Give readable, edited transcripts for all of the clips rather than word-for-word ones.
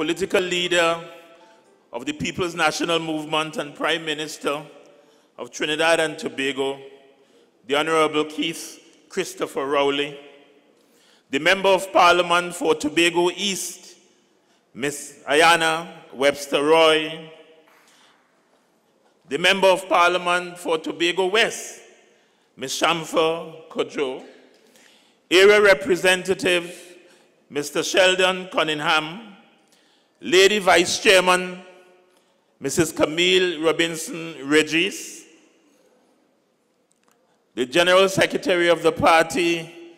political leader of the People's National Movement and Prime Minister of Trinidad and Tobago, the Honorable Keith Christopher Rowley, the Member of Parliament for Tobago East, Ms. Ayana Webster Roy, the Member of Parliament for Tobago West, Ms. Shamfa Kojo, Area Representative Mr. Sheldon Cunningham, Lady Vice Chairman Mrs. Camille Robinson Regis, the General Secretary of the party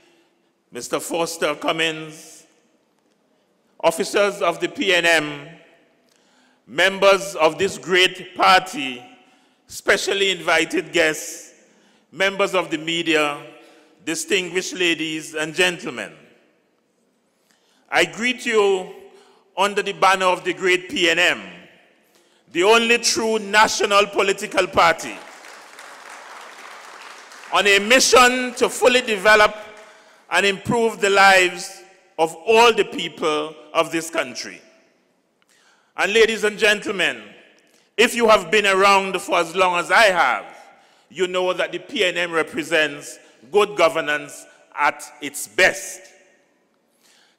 Mr. Foster Cummins, officers of the PNM, members of this great party, specially invited guests, members of the media, distinguished ladies and gentlemen. I greet you under the banner of the great PNM, the only true national political party, on a mission to fully develop and improve the lives of all the people of this country. And ladies and gentlemen, if you have been around for as long as I have, you know that the PNM represents good governance at its best.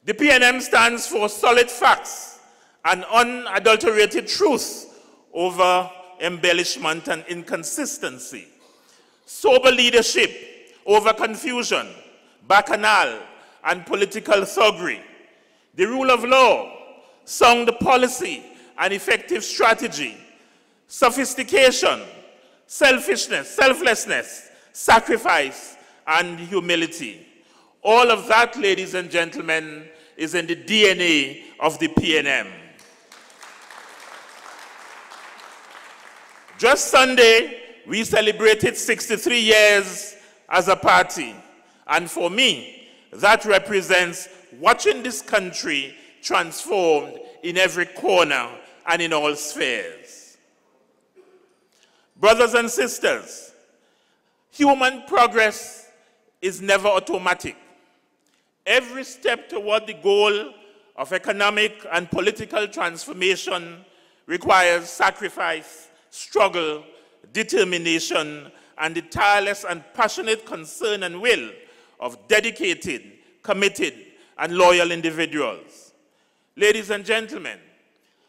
The PNM stands for solid facts and unadulterated truth over embellishment and inconsistency, sober leadership over confusion, bacchanal and political thuggery, the rule of law, sound policy and effective strategy, sophistication, selfishness, selflessness, sacrifice, and humility. All of that, ladies and gentlemen, is in the DNA of the PNM. Just Sunday, we celebrated 63 years as a party. And for me, that represents watching this country transformed in every corner and in all spheres. Brothers and sisters, human progress is never automatic. Every step toward the goal of economic and political transformation requires sacrifice, struggle, determination, and the tireless and passionate concern and will of dedicated, committed, and loyal individuals. Ladies and gentlemen,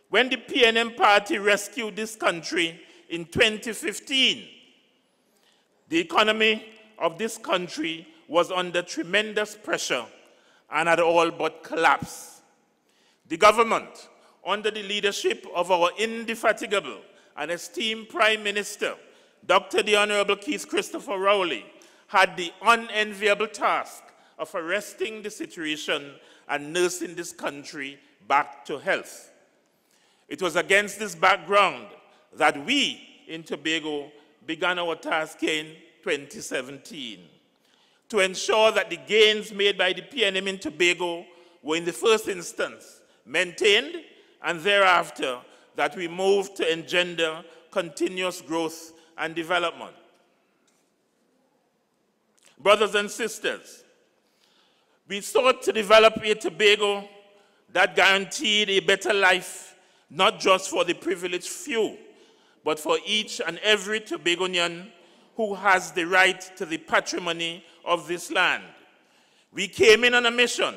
when the PNM party rescued this country in 2015, the economy of this country was under tremendous pressure and had all but collapsed. The government, under the leadership of our indefatigable and esteemed Prime Minister, Dr. the Honorable Keith Christopher Rowley, had the unenviable task of arresting the situation and nursing this country back to health. It was against this background that we in Tobago began our task in 2017 to ensure that the gains made by the PNM in Tobago were in the first instance maintained, and thereafter that we moved to engender continuous growth and development. Brothers and sisters, we sought to develop a Tobago that guaranteed a better life, not just for the privileged few, but for each and every Tobagonian who has the right to the patrimony of this land. We came in on a mission,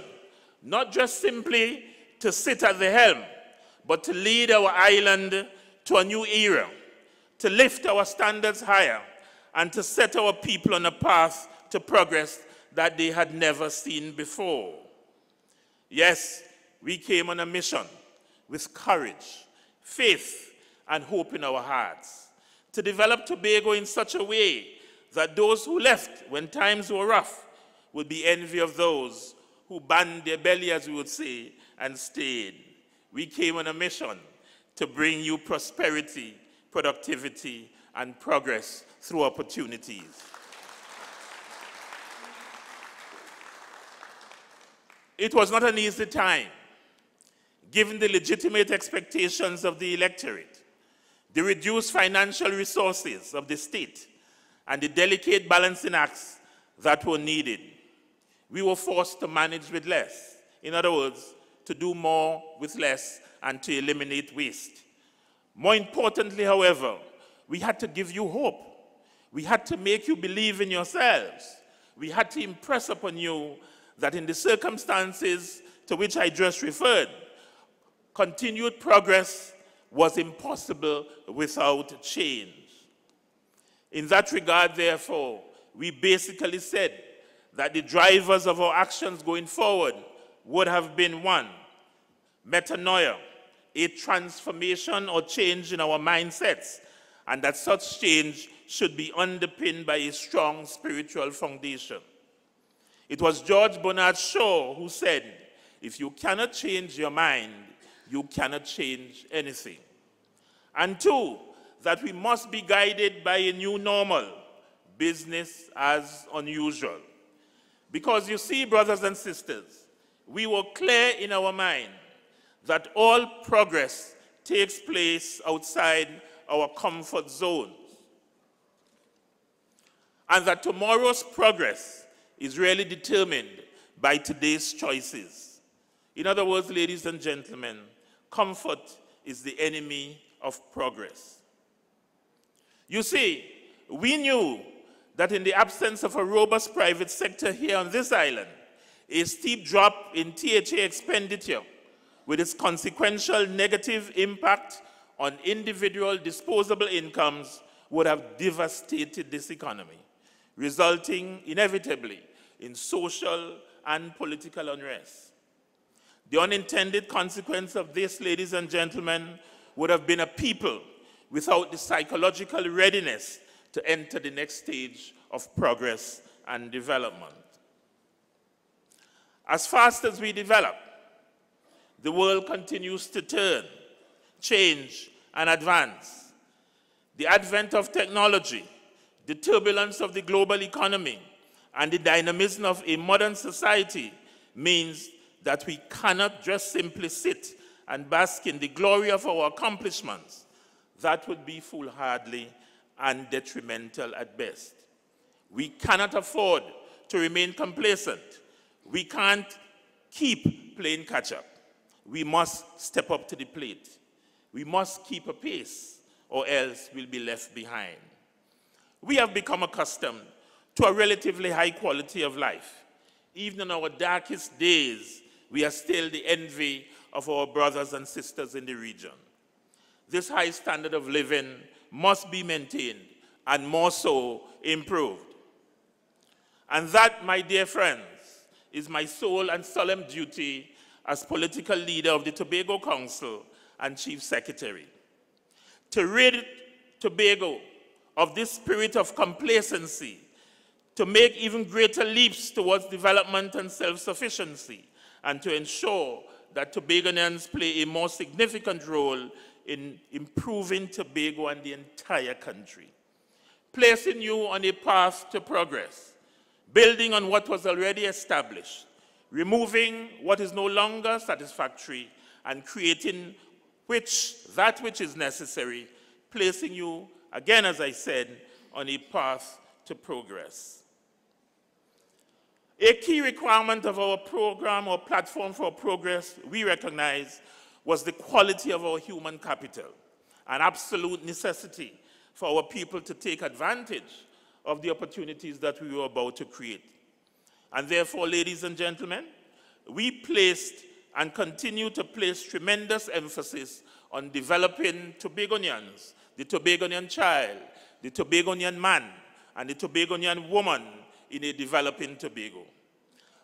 not just simply to sit at the helm, but to lead our island to a new era, to lift our standards higher, and to set our people on a path to progress that they had never seen before. Yes, we came on a mission with courage, faith, and hope in our hearts, to develop Tobago in such a way that those who left when times were rough would be envy of those who band their belly, as we would say, and stayed. We came on a mission to bring you prosperity, productivity, and progress through opportunities. It was not an easy time, given the legitimate expectations of the electorate, the reduced financial resources of the state, and the delicate balancing acts that were needed. We were forced to manage with less. In other words, to do more with less and to eliminate waste. More importantly, however, we had to give you hope. We had to make you believe in yourselves. We had to impress upon you that in the circumstances to which I just referred, continued progress was impossible without change. In that regard, therefore, we basically said that the drivers of our actions going forward would have been: one, metanoia, a transformation or change in our mindsets, and that such change should be underpinned by a strong spiritual foundation. It was George Bernard Shaw who said, if you cannot change your mind, you cannot change anything. And two, that we must be guided by a new normal, business as unusual. Because you see, brothers and sisters, we were clear in our mind that all progress takes place outside our comfort zones, and that tomorrow's progress is really determined by today's choices. In other words, ladies and gentlemen, comfort is the enemy of progress. You see, we knew that in the absence of a robust private sector here on this island, a steep drop in THA expenditure with its consequential negative impact on individual disposable incomes would have devastated this economy, resulting inevitably in social and political unrest. The unintended consequence of this, ladies and gentlemen, would have been a people without the psychological readiness to enter the next stage of progress and development. As fast as we develop, the world continues to turn, change, and advance. The advent of technology, the turbulence of the global economy, and the dynamism of a modern society means that we cannot just simply sit and bask in the glory of our accomplishments. That would be foolhardy and detrimental at best. We cannot afford to remain complacent. We can't keep playing catch-up. We must step up to the plate. We must keep a pace, or else we'll be left behind. We have become accustomed to a relatively high quality of life. Even in our darkest days, we are still the envy of our brothers and sisters in the region. This high standard of living must be maintained and more so improved. And that, my dear friends, is my sole and solemn duty as political leader of the Tobago Council and Chief Secretary. To rid Tobago of this spirit of complacency, to make even greater leaps towards development and self-sufficiency, and to ensure that Tobagonians play a more significant role in improving Tobago and the entire country. Placing you on a path to progress, building on what was already established, removing what is no longer satisfactory, and creating that which is necessary, placing you, again as I said, on a path to progress. A key requirement of our program or platform for progress, we recognize, was the quality of our human capital, an absolute necessity for our people to take advantage of the opportunities that we were about to create. And therefore, ladies and gentlemen, we placed and continue to place tremendous emphasis on developing Tobagonians, the Tobagonian child, the Tobagonian man, and the Tobagonian woman in a developing Tobago.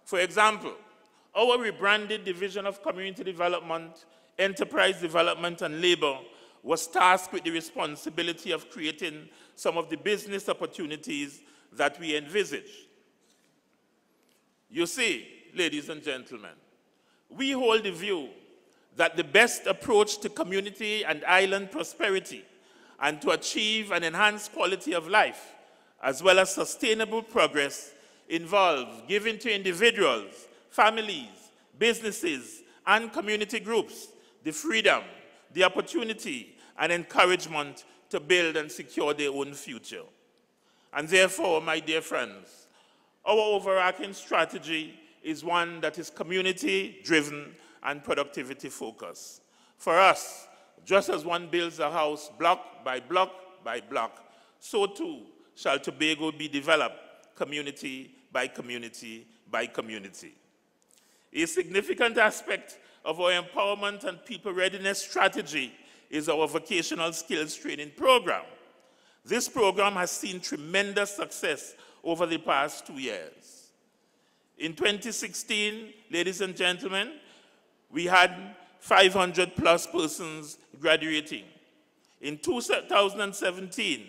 For example, our rebranded Division of Community Development, Enterprise Development, and Labor was tasked with the responsibility of creating some of the business opportunities that we envisaged. You see, ladies and gentlemen, we hold the view that the best approach to community and island prosperity and to achieve an enhanced quality of life, as well as sustainable progress, involves giving to individuals, families, businesses, and community groups the freedom, the opportunity, and encouragement to build and secure their own future. And therefore, my dear friends, our overarching strategy is one that is community-driven and productivity-focused. For us, just as one builds a house block by block by block, so too shall Tobago be developed community by community by community. A significant aspect of our empowerment and people readiness strategy is our vocational skills training program. This program has seen tremendous success over the past 2 years. In 2016, ladies and gentlemen, we had 500 plus persons graduating. In 2017,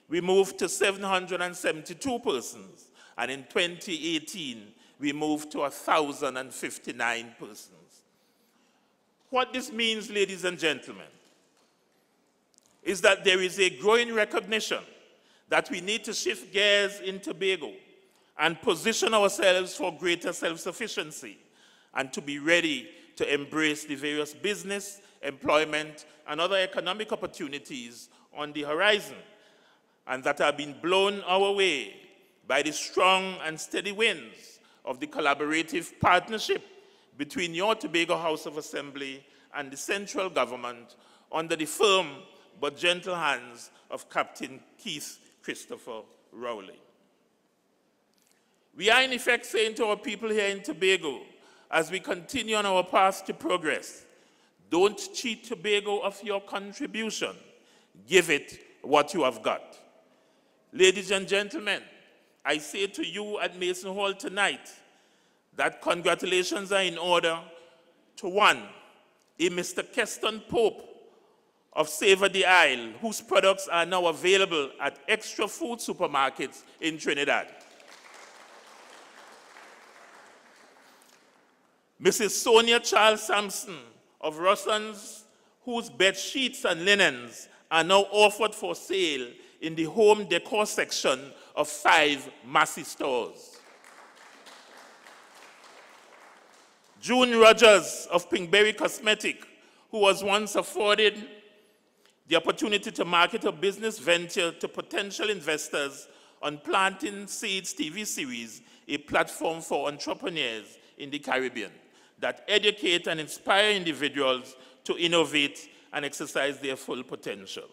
we moved to 772 persons, and in 2018, we moved to 1,059 persons. What this means, ladies and gentlemen, is that there is a growing recognition that we need to shift gears in Tobago and position ourselves for greater self-sufficiency and to be ready to embrace the various business, employment, and other economic opportunities on the horizon and that are being blown our way by the strong and steady winds of the collaborative partnership between your Tobago House of Assembly and the central government under the firm but gentle hands of Captain Keith Christopher Rowley. We are in effect saying to our people here in Tobago, as we continue on our path to progress, don't cheat Tobago of your contribution. Give it what you have got. Ladies and gentlemen, I say to you at Mason Hall tonight that congratulations are in order to one, a Mr. Keston Pope of Savor the Isle, whose products are now available at Extra Food supermarkets in Trinidad. Mrs. Sonia Charles Sampson of Rossans, whose bed sheets and linens are now offered for sale in the home decor section of 5 Massey stores. June Rogers of Pinkberry Cosmetic, who was once afforded the opportunity to market a business venture to potential investors on Planting Seeds TV series, a platform for entrepreneurs in the Caribbean that educate and inspire individuals to innovate and exercise their full potential.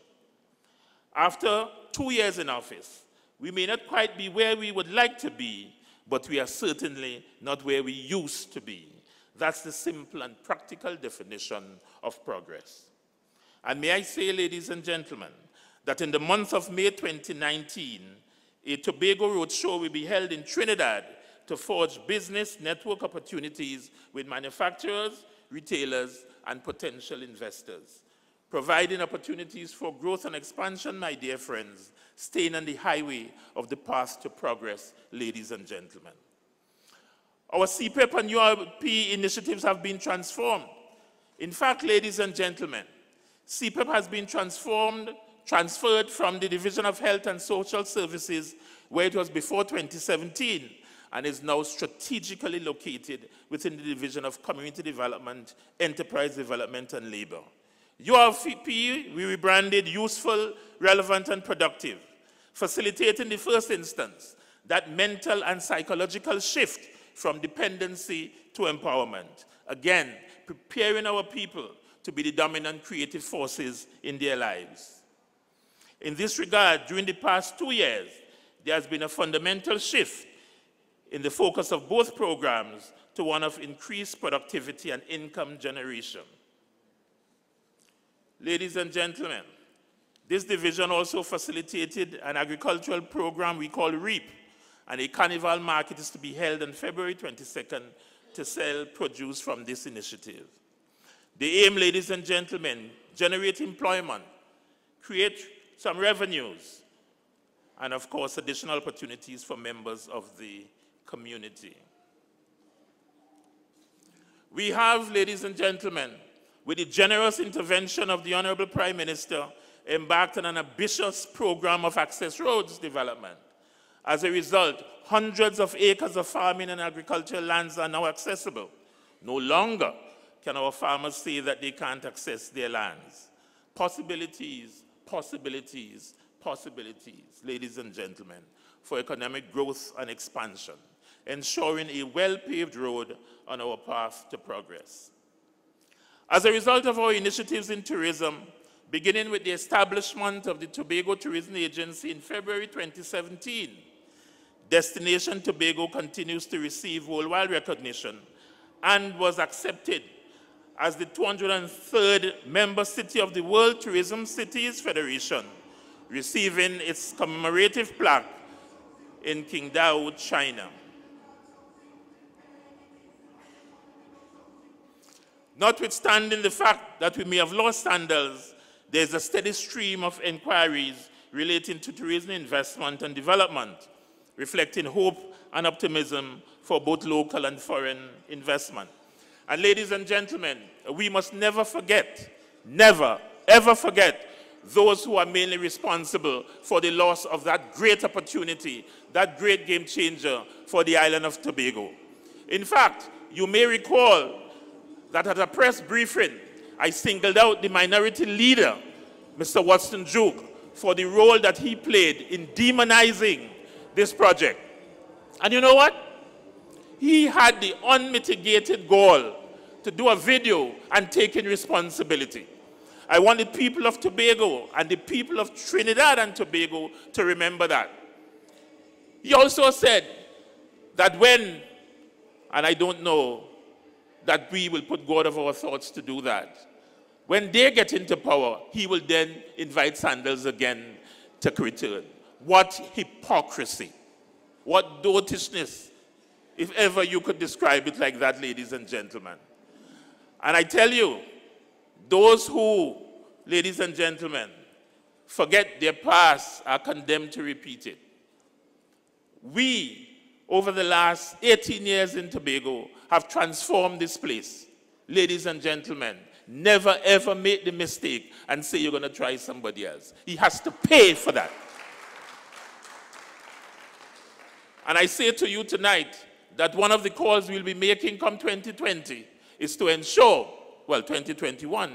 After 2 years in office, we may not quite be where we would like to be, but we are certainly not where we used to be. That's the simple and practical definition of progress. And may I say, ladies and gentlemen, that in the month of May 2019, a Tobago Roadshow will be held in Trinidad to forge business network opportunities with manufacturers, retailers, and potential investors, providing opportunities for growth and expansion, my dear friends, staying on the highway of the path to progress, ladies and gentlemen. Our CPEP and URP initiatives have been transformed. In fact, ladies and gentlemen, CPEP has been transferred from the Division of Health and Social Services, where it was before 2017, and is now strategically located within the Division of Community Development, Enterprise Development, and Labor. URP, we rebranded Useful, Relevant, and Productive, facilitating the first instance that mental and psychological shift from dependency to empowerment. Again, preparing our people to be the dominant creative forces in their lives. In this regard, during the past 2 years, there has been a fundamental shift in the focus of both programs to one of increased productivity and income generation. Ladies and gentlemen, this division also facilitated an agricultural program we call REAP, and a carnival market is to be held on February 22nd to sell produce from this initiative. The aim, ladies and gentlemen, generate employment, create some revenues, and of course, additional opportunities for members of the community. We have, ladies and gentlemen, with the generous intervention of the Honorable Prime Minister, embarked on an ambitious program of access roads development. As a result, hundreds of acres of farming and agricultural lands are now accessible. No longer can our farmers say that they can't access their lands. Possibilities, possibilities, possibilities, ladies and gentlemen, for economic growth and expansion, ensuring a well-paved road on our path to progress. As a result of our initiatives in tourism, beginning with the establishment of the Tobago Tourism Agency in February 2017, Destination Tobago continues to receive worldwide recognition and was accepted as the 203rd member city of the World Tourism Cities Federation, receiving its commemorative plaque in Qingdao, China. Notwithstanding the fact that we may have lost sandals, there is a steady stream of inquiries relating to tourism investment and development, reflecting hope and optimism for both local and foreign investment. And ladies and gentlemen, we must never forget, never, ever forget those who are mainly responsible for the loss of that great opportunity, that great game changer for the island of Tobago. In fact, you may recall that at a press briefing, I singled out the minority leader, Mr. Watson Duke, for the role that he played in demonizing this project. And you know what? He had the unmitigated gall to do a video and take in responsibility. I want the people of Tobago and the people of Trinidad and Tobago to remember that. He also said that when, and I don't know that we will put God of our thoughts to do that, when they get into power, he will then invite sandals again to return. What hypocrisy, what dotishness, if ever you could describe it like that, ladies and gentlemen. And I tell you, those who, ladies and gentlemen, forget their past are condemned to repeat it. We, over the last 18 years in Tobago, have transformed this place. Ladies and gentlemen, never ever make the mistake and say you're going to try somebody else. He has to pay for that. And I say to you tonight that one of the calls we'll be making come 2020 is to ensure, well, 2021,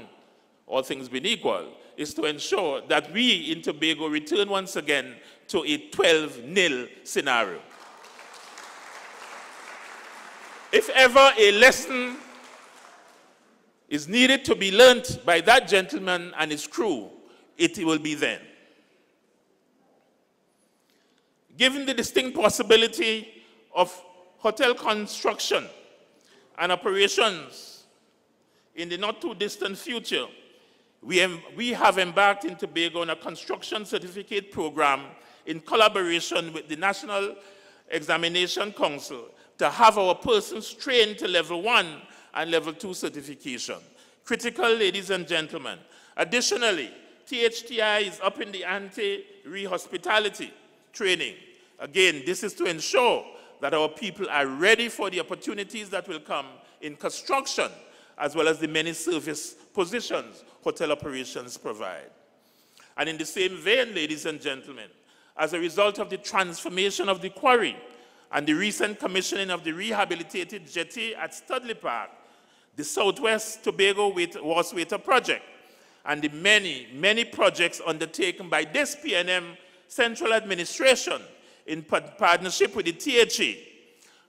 all things being equal, is to ensure that we in Tobago return once again to a 12-0 scenario. If ever a lesson is needed to be learnt by that gentleman and his crew, it will be then. Given the distinct possibility of hotel construction and operations in the not too distant future, we have embarked in Tobago on a construction certificate program in collaboration with the National Examination Council to have our persons trained to level 1 and level 2 certification. Critical, ladies and gentlemen. Additionally, THTI is up in the ante re-hospitality training. Again, this is to ensure that our people are ready for the opportunities that will come in construction, as well as the many service positions hotel operations provide. And in the same vein, ladies and gentlemen, as a result of the transformation of the quarry and the recent commissioning of the rehabilitated jetty at Studley Park, the Southwest Tobago Water Project, and the many, many projects undertaken by this PNM Central Administration in partnership with the THE,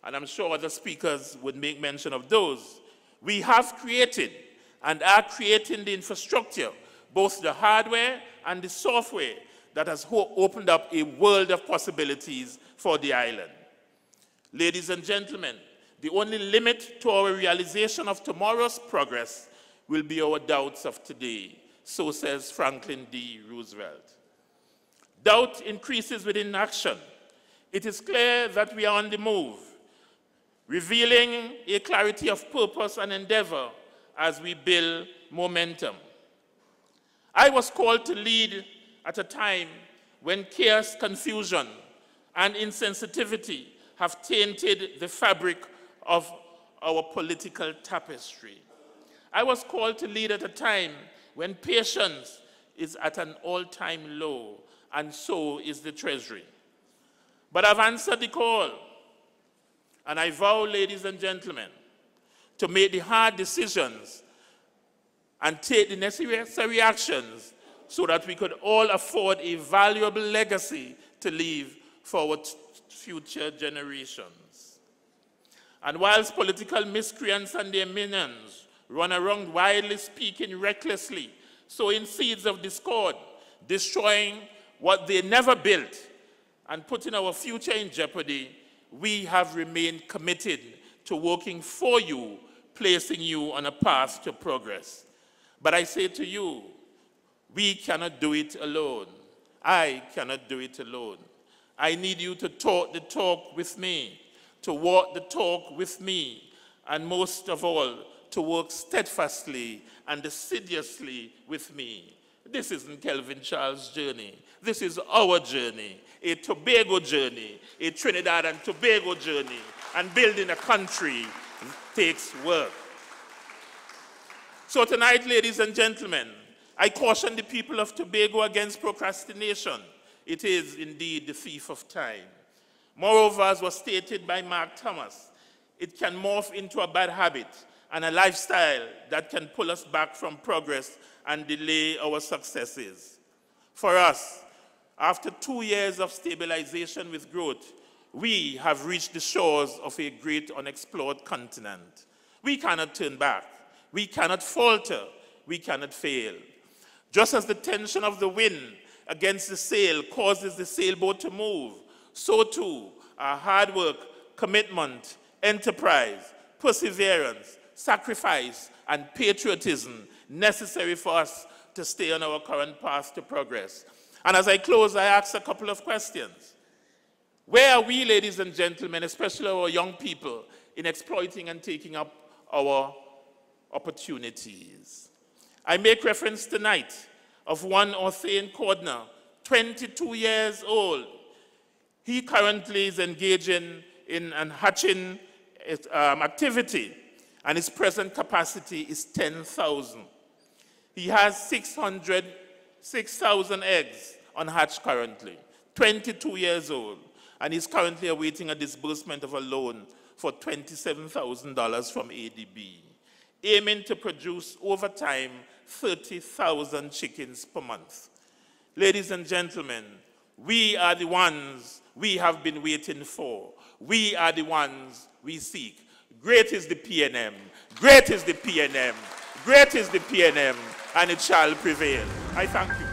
and I'm sure other speakers would make mention of those, we have created and are creating the infrastructure, both the hardware and the software, that has opened up a world of possibilities for the island. Ladies and gentlemen, the only limit to our realization of tomorrow's progress will be our doubts of today, so says Franklin D. Roosevelt. Doubt increases with inaction. It is clear that we are on the move, revealing a clarity of purpose and endeavor as we build momentum. I was called to lead at a time when chaos, confusion, and insensitivity have tainted the fabric of our political tapestry. I was called to lead at a time when patience is at an all-time low, and so is the Treasury. But I've answered the call, and I vow, ladies and gentlemen, to make the hard decisions and take the necessary actions so that we could all afford a valuable legacy to leave for our future generations. And whilst political miscreants and their minions run around wildly speaking recklessly, sowing seeds of discord, destroying what they never built, and putting our future in jeopardy, we have remained committed to working for you, placing you on a path to progress. But I say to you, we cannot do it alone. I cannot do it alone. I need you to talk the talk with me, to walk the talk with me, and most of all, to work steadfastly and assiduously with me. This isn't Kelvin Charles' journey. This is our journey, a Tobago journey, a Trinidad and Tobago journey, and building a country takes work. So tonight, ladies and gentlemen, I caution the people of Tobago against procrastination. It is indeed the thief of time. Moreover, as was stated by Mark Thomas, it can morph into a bad habit and a lifestyle that can pull us back from progress and delay our successes. For us, after 2 years of stabilization with growth, we have reached the shores of a great unexplored continent. We cannot turn back. We cannot falter. We cannot fail. Just as the tension of the wind against the sail causes the sailboat to move, so too our hard work, commitment, enterprise, perseverance, sacrifice, and patriotism necessary for us to stay on our current path to progress. And as I close, I ask a couple of questions. Where are we, ladies and gentlemen, especially our young people, in exploiting and taking up our opportunities? I make reference tonight of one Orthain Cordner, 22 years old. He currently is engaging in an hatching activity, and his present capacity is 10,000. He has 6,000 eggs on hatch currently, 22 years old, and he's currently awaiting a disbursement of a loan for $27,000 from ADB, aiming to produce over time 30,000 chickens per month. Ladies and gentlemen, we are the ones we have been waiting for. We are the ones we seek. Great is the PNM. Great is the PNM. Great is the PNM, and it shall prevail. I thank you.